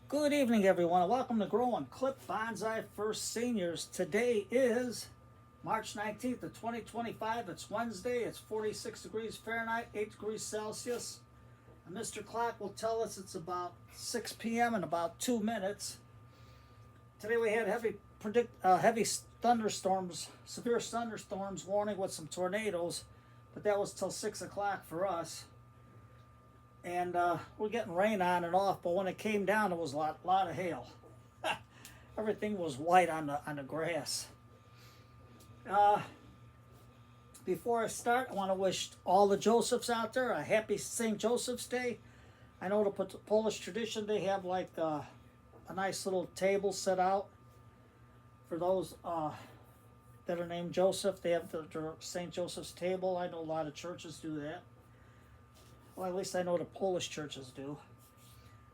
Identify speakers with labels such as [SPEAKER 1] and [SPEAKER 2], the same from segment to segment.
[SPEAKER 1] Good evening, everyone, and welcome to Growing Clip Bonsai for Seniors. Today is March 19th of 2025. It's Wednesday. It's 46 degrees Fahrenheit, 8 degrees Celsius. And Mr. Clock will tell us it's about 6 p.m. in about 2 minutes. Today we had heavy thunderstorms, severe thunderstorms warning with some tornadoes, but that was till 6 o'clock for us. And we're getting rain on and off, but when it came down, it was a lot of hail. Everything was white on the grass. Before I start, I want to wish all the Josephs out there a happy St. Joseph's Day. I know the Polish tradition, they have like a nice little table set out for those that are named Joseph. They have the St. Joseph's table. I know a lot of churches do that. Well, at least I know the Polish churches do.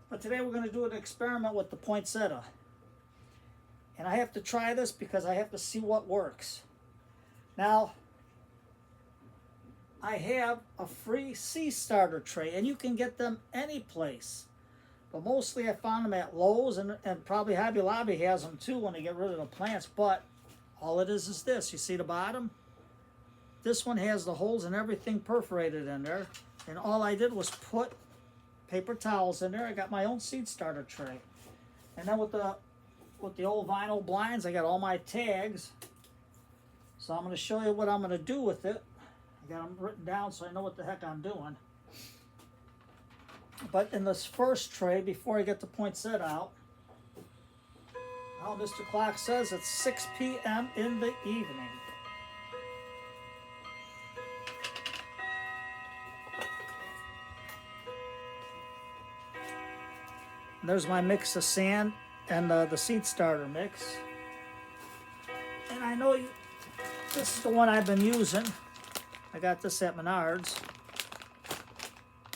[SPEAKER 1] But today we're going to do an experiment with the poinsettia. And I have to try this because I have to see what works. Now, I have a free seed starter tray, and you can get them any place. But mostly I found them at Lowe's, and probably Hobby Lobby has them too when they get rid of the plants. But all it is this. You see the bottom? This one has the holes and everything perforated in there. And all I did was put paper towels in there. I got my own seed starter tray. And then with the old vinyl blinds, I got all my tags. So I'm going to show you what I'm going to do with it. I got them written down so I know what the heck I'm doing. But in this first tray, before I get the poinsettia out, well, Mr. Clock says it's 6 p.m. in the evening. There's my mix of sand and the seed starter mix. And I know this is the one I've been using. I got this at Menards.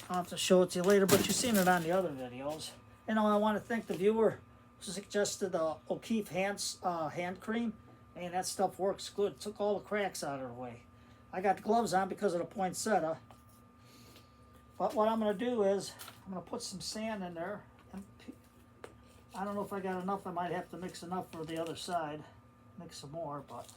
[SPEAKER 1] I'll have to show it to you later, but you've seen it on the other videos. And I want to thank the viewer who suggested the O'Keefe hand cream. And that stuff works good. It took all the cracks out of the way. I got the gloves on because of the poinsettia. But what I'm going to do is I'm going to put some sand in there. I don't know if I got enough. I might have to mix enough for the other side. Mix some more, but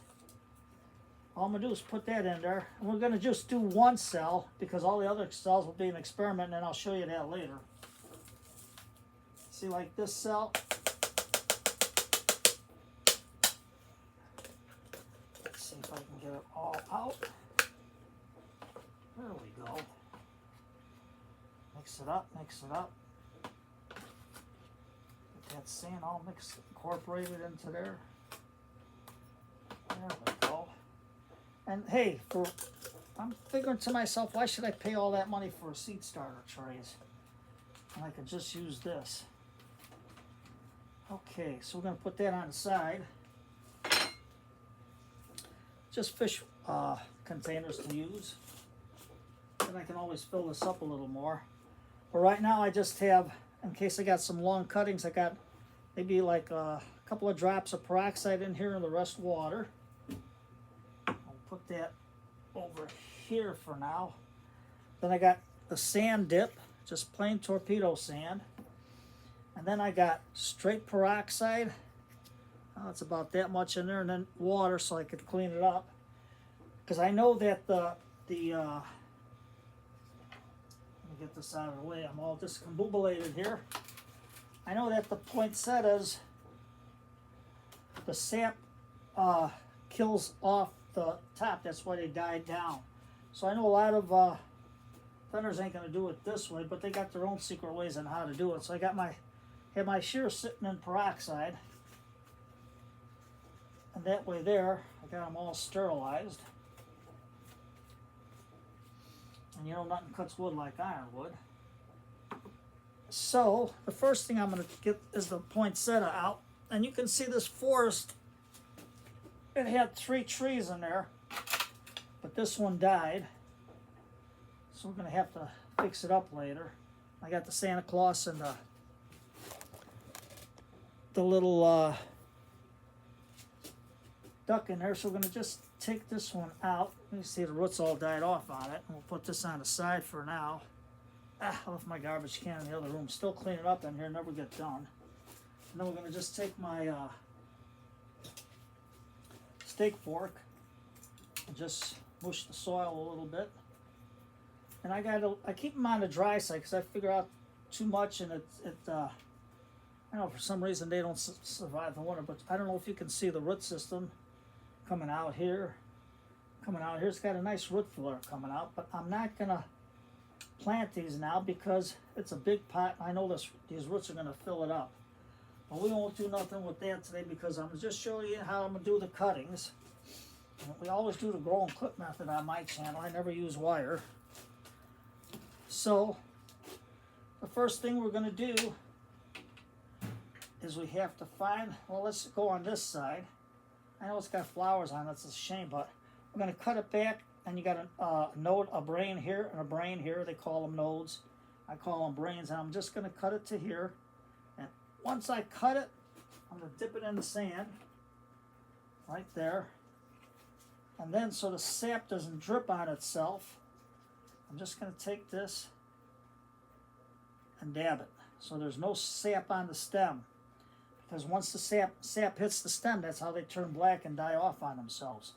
[SPEAKER 1] all I'm going to do is put that in there. And we're going to just do one cell because all the other cells will be an experiment, and then I'll show you that later. See, like this cell. Let's see if I can get it all out. There we go. Mix it up, mix it up. That sand all mixed, incorporated into there. There we go. And hey, I'm figuring to myself, why should I pay all that money for seed starter trays? And I could just use this. Okay, so we're going to put that on the side. Just fish containers to use. And I can always fill this up a little more. But right now I just have, in case I got some long cuttings, I got maybe like a couple of drops of peroxide in here and the rest water. I'll put that over here for now. Then I got the sand dip, just plain torpedo sand. And then I got straight peroxide. It's about that much in there, and then water so I could clean it up. Because I know that let me get this out of the way. I'm all discombobulated here. I know that the poinsettias, the sap kills off the top. That's why they died down. So I know a lot of vendors ain't going to do it this way, but they got their own secret ways on how to do it. So I got have my shears sitting in peroxide. And that way there, I got them all sterilized. And you know, nothing cuts wood like iron would. So, the first thing I'm going to get is the poinsettia out. And you can see this forest, it had 3 trees in there, but this one died. So we're going to have to fix it up later. I got the Santa Claus and the little duck in there, so we're going to just take this one out. You see the roots all died off on it. And we'll put this on the side for now. I left my garbage can in the other room. Still cleaning up in here, never get done. And then we're going to just take my steak fork and just mush the soil a little bit. And I keep them on the dry side because I figure out too much and I don't know, for some reason they don't survive the winter, but I don't know if you can see the root system coming out here. It's got a nice root flare coming out, but I'm not going to plant these now because it's a big pot. I know these roots are going to fill it up. But we won't do nothing with that today because I'm just showing you how I'm going to do the cuttings. We always do the grow and clip method on my channel. I never use wire. So the first thing we're going to do is we have to find, well, let's go on this side. I know it's got flowers on it, it's a shame, but we're going to cut it back, and you got a node, a brain here, and a brain here. They call them nodes. I call them brains, and I'm just going to cut it to here. And once I cut it, I'm going to dip it in the sand, right there. And then so the sap doesn't drip on itself, I'm just going to take this and dab it. So there's no sap on the stem. Because once the sap hits the stem, that's how they turn black and die off on themselves.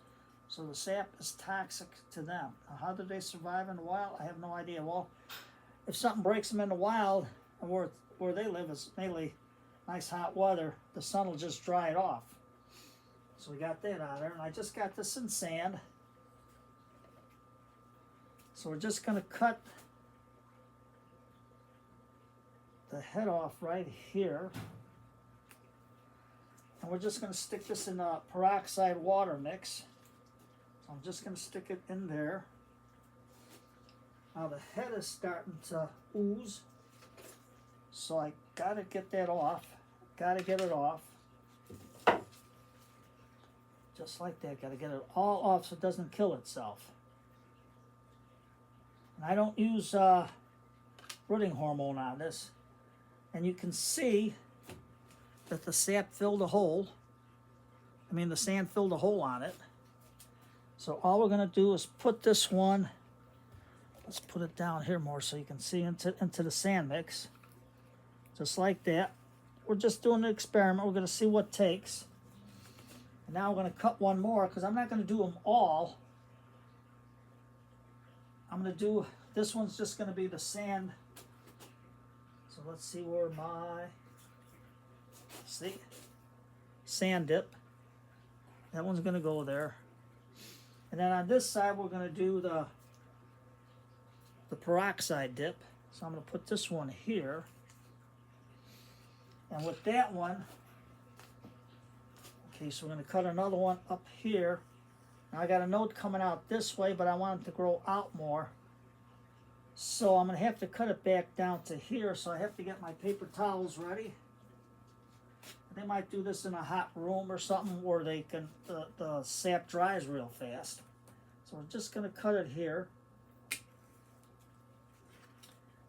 [SPEAKER 1] So the sap is toxic to them. Now, how do they survive in the wild? I have no idea. Well, if something breaks them in the wild, and where they live is mainly nice hot weather, the sun will just dry it off. So we got that out of there, and I just got this in sand. So we're just going to cut the head off right here. And we're just going to stick this in a peroxide water mix. So I'm just going to stick it in there. Now the head is starting to ooze. So I got to get that off. Got to get it off. Just like that. Got to get it all off so it doesn't kill itself. And I don't use rooting hormone on this. And you can see that the sap filled a hole. The sand filled a hole on it. So all we're going to do is put this one, let's put it down here more so you can see into the sand mix. Just like that. We're just doing an experiment. We're going to see what takes. And now we're going to cut one more because I'm not going to do them all. I'm going to do, this one's just going to be the sand. So let's see where see, sand dip. That one's going to go there. And then on this side, we're going to do the peroxide dip. So I'm going to put this one here. And with that one, okay, so we're going to cut another one up here. Now I got a node coming out this way, but I want it to grow out more. So I'm going to have to cut it back down to here. So I have to get my paper towels ready. They might do this in a hot room or something where they can the sap dries real fast. So we're just going to cut it here.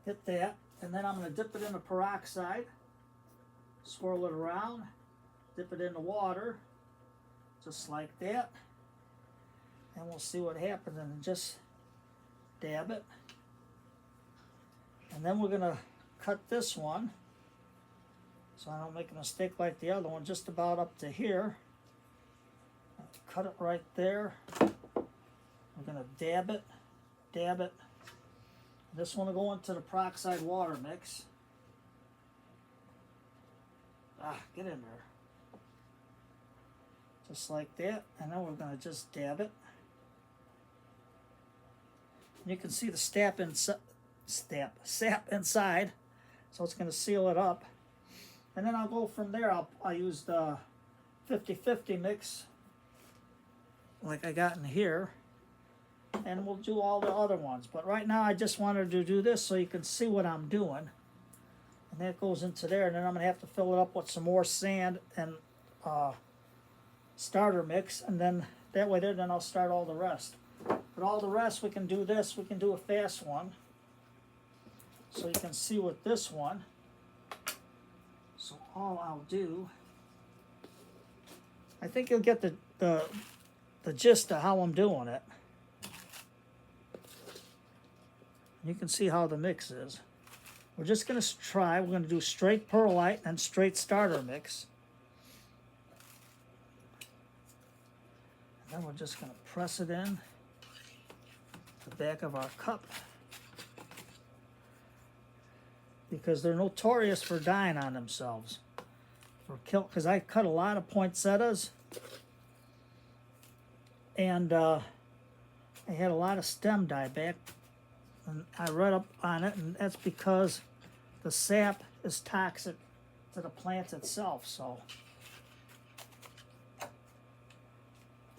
[SPEAKER 1] Hit that. And then I'm going to dip it in the peroxide. Swirl it around. Dip it in the water. Just like that. And we'll see what happens. And just dab it. And then we're going to cut this one. So I don't make a mistake like the other one, just about up to here. Cut it right there. I'm going to dab it, dab it. This one will go into the peroxide water mix. Get in there. Just like that. And then we're going to just dab it. And you can see the sap inside. So it's going to seal it up. And then I'll go from there. I'll use the 50-50 mix like I got in here. And we'll do all the other ones. But right now I just wanted to do this so you can see what I'm doing. And that goes into there. And then I'm going to have to fill it up with some more sand and starter mix. And then that way then I'll start all the rest. But all the rest we can do this. We can do a fast one. So you can see with this one. So all I'll do, I think you'll get the gist of how I'm doing it. You can see how the mix is. We're just going to try, we're going to do straight perlite and straight starter mix. And then we're just going to press it in the back of our cup, because they're notorious for dying on themselves. Because I cut a lot of poinsettias, and I had a lot of stem die back, and I read up on it, and that's because the sap is toxic to the plant itself. So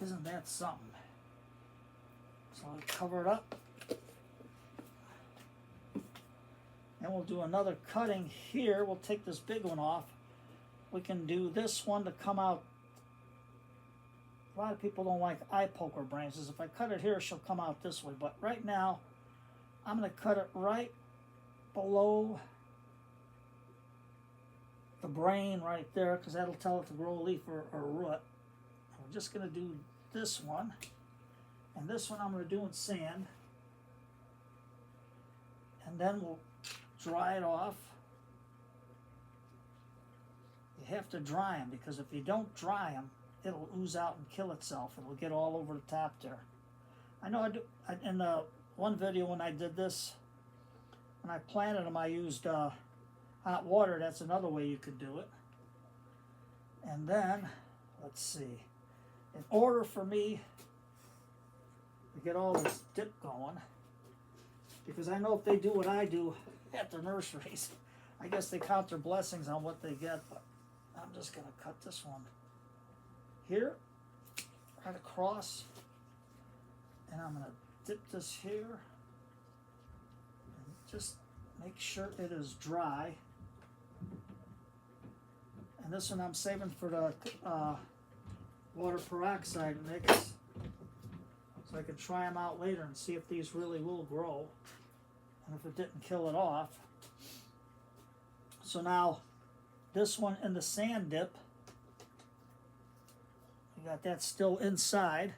[SPEAKER 1] isn't that something? So I'll cover it up, and we'll do another cutting here. We'll take this big one off. We can do this one to come out. A lot of people don't like eye poker branches. If I cut it here, she'll come out this way. But right now, I'm going to cut it right below the brain right there, because that'll tell it to grow a leaf or a root. We're just going to do this one. And this one I'm going to do in sand. And then we'll dry it off. You have to dry them, because if you don't dry them, it'll ooze out and kill itself. It'll get all over the top there. I know in the one video when I did this, when I planted them, I used hot water. That's another way you could do it. And then, let's see, in order for me to get all this dip going, because I know if they do what I do at the nurseries, I guess they count their blessings on what they get, but I'm just going to cut this one here, right across, and I'm going to dip this here, and just make sure it is dry. And this one I'm saving for the water peroxide mix, so I can try them out later and see if these really will grow, and if it didn't kill it off. So now, this one in the sand dip, we got that still inside.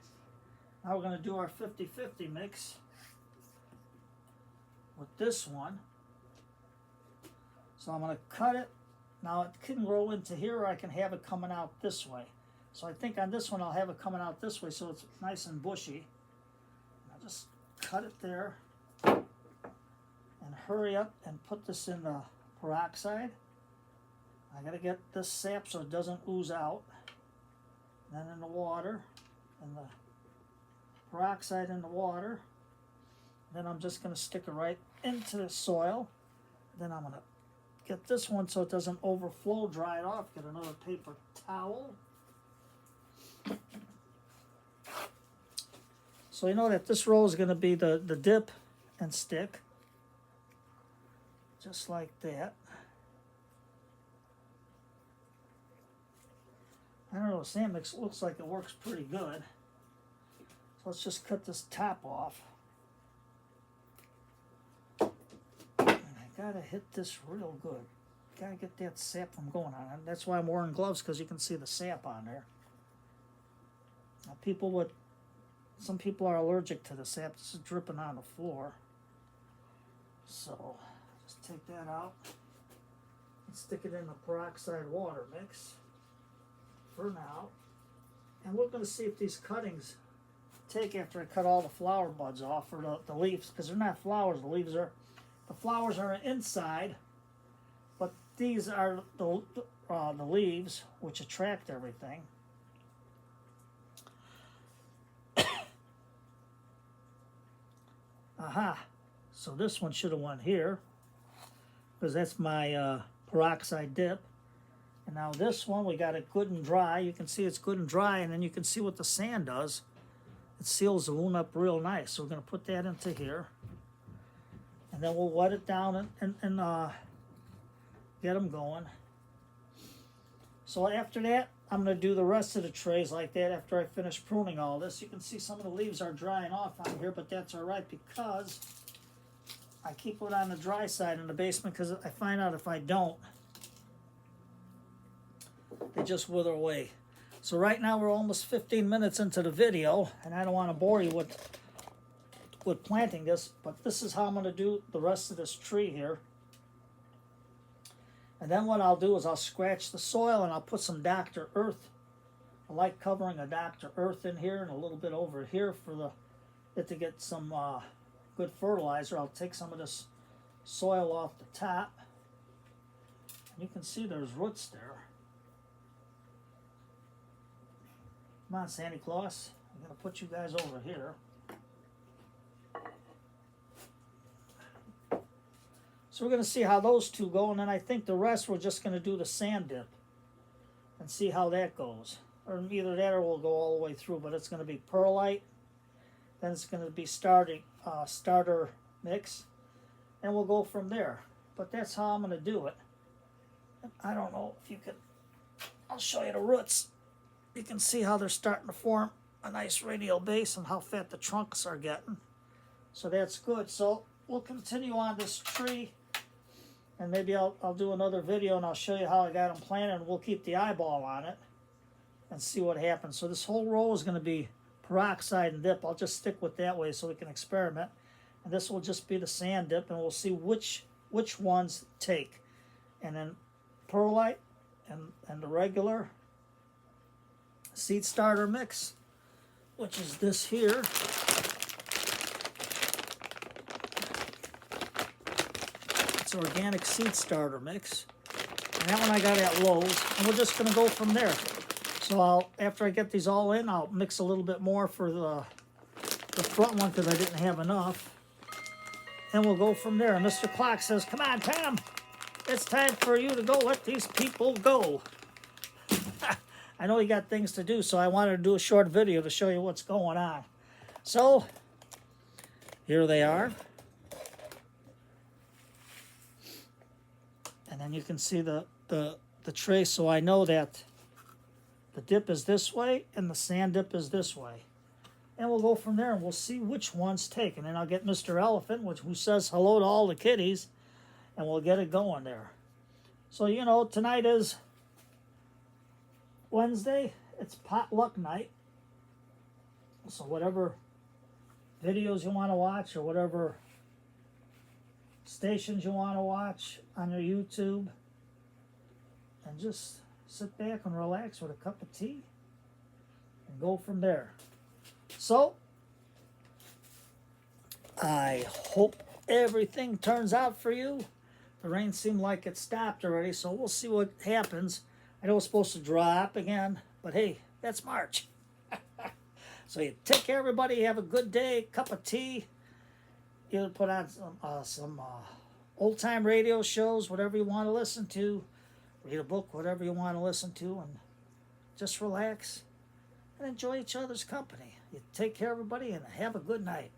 [SPEAKER 1] Now we're going to do our 50-50 mix with this one. So I'm going to cut it. Now it can grow into here, or I can have it coming out this way. So I think on this one I'll have it coming out this way, so it's nice and bushy. I'll just cut it there and hurry up and put this in the peroxide. I got to get this sap so it doesn't ooze out. Then in the water, and the peroxide in the water. Then I'm just going to stick it right into the soil. Then I'm going to get this one so it doesn't overflow, dry it off, get another paper towel. So you know that this roll is going to be the dip and stick. Just like that. I don't know, sand mix looks like it works pretty good. So let's just cut this top off. And I gotta hit this real good. Gotta get that sap from going on. And that's why I'm wearing gloves, because you can see the sap on there. Now some people are allergic to the sap. This is dripping on the floor. So just take that out and stick it in the peroxide water mix for now. And we're going to see if these cuttings take after I cut all the flower buds off, or the leaves, because they're not flowers. The flowers are inside, but these are the leaves, which attract everything. Aha! So this one should have went here, because that's my peroxide dip. And now this one, we got it good and dry. You can see it's good and dry, and then you can see what the sand does. It seals the wound up real nice. So we're going to put that into here. And then we'll wet it down and get them going. So after that, I'm going to do the rest of the trays like that after I finish pruning all this. You can see some of the leaves are drying off on here, but that's all right, because I keep it on the dry side in the basement, because I find out if I don't, they just wither away. So right now we're almost 15 minutes into the video, and I don't want to bore you with planting this, but this is how I'm going to do the rest of this tree here. And then what I'll do is I'll scratch the soil and I'll put some Dr. Earth. I like covering a Dr. Earth in here and a little bit over here for it to get some good fertilizer. I'll take some of this soil off the top. And you can see there's roots there. Come on, Santa Claus. I'm going to put you guys over here. So we're going to see how those two go, and then I think the rest we're just going to do the sand dip and see how that goes. Or either that or we'll go all the way through, but it's going to be perlite, then it's going to be starter mix, and we'll go from there. But that's how I'm going to do it. I don't know if you can, I'll show you the roots. You can see how they're starting to form a nice radial base and how fat the trunks are getting. So that's good. So we'll continue on this tree, and maybe I'll do another video and I'll show you how I got them planted, and we'll keep the eyeball on it and see what happens. So this whole row is going to be peroxide and dip. I'll just stick with that way so we can experiment. And this will just be the sand dip, and we'll see which ones take. And then perlite and the regular seed starter mix, which is this here. It's organic seed starter mix. And that one I got at Lowe's. And we're just going to go from there. So after I get these all in, I'll mix a little bit more for the front one because I didn't have enough. And we'll go from there. And Mr. Clock says, come on, Tom. It's time for you to go. Let these people go. I know you got things to do, so I wanted to do a short video to show you what's going on. So, here they are. And then you can see the tray, so I know that the dip is this way and the sand dip is this way. And we'll go from there and we'll see which one's taken. And I'll get Mr. Elephant, who says hello to all the kitties, and we'll get it going there. So, you know, tonight is Wednesday. It's potluck night. So whatever videos you want to watch or whatever stations you want to watch on your YouTube, and just sit back and relax with a cup of tea and go from there. So I hope everything turns out for you. The rain seemed like it stopped already, so we'll see what happens. I know it's supposed to drop again, but hey, that's March. So you take care, everybody. Have a good day. Cup of tea. Either put on some old-time radio shows, whatever you want to listen to. Read a book, whatever you want to listen to, and just relax and enjoy each other's company. You take care, everybody, and have a good night.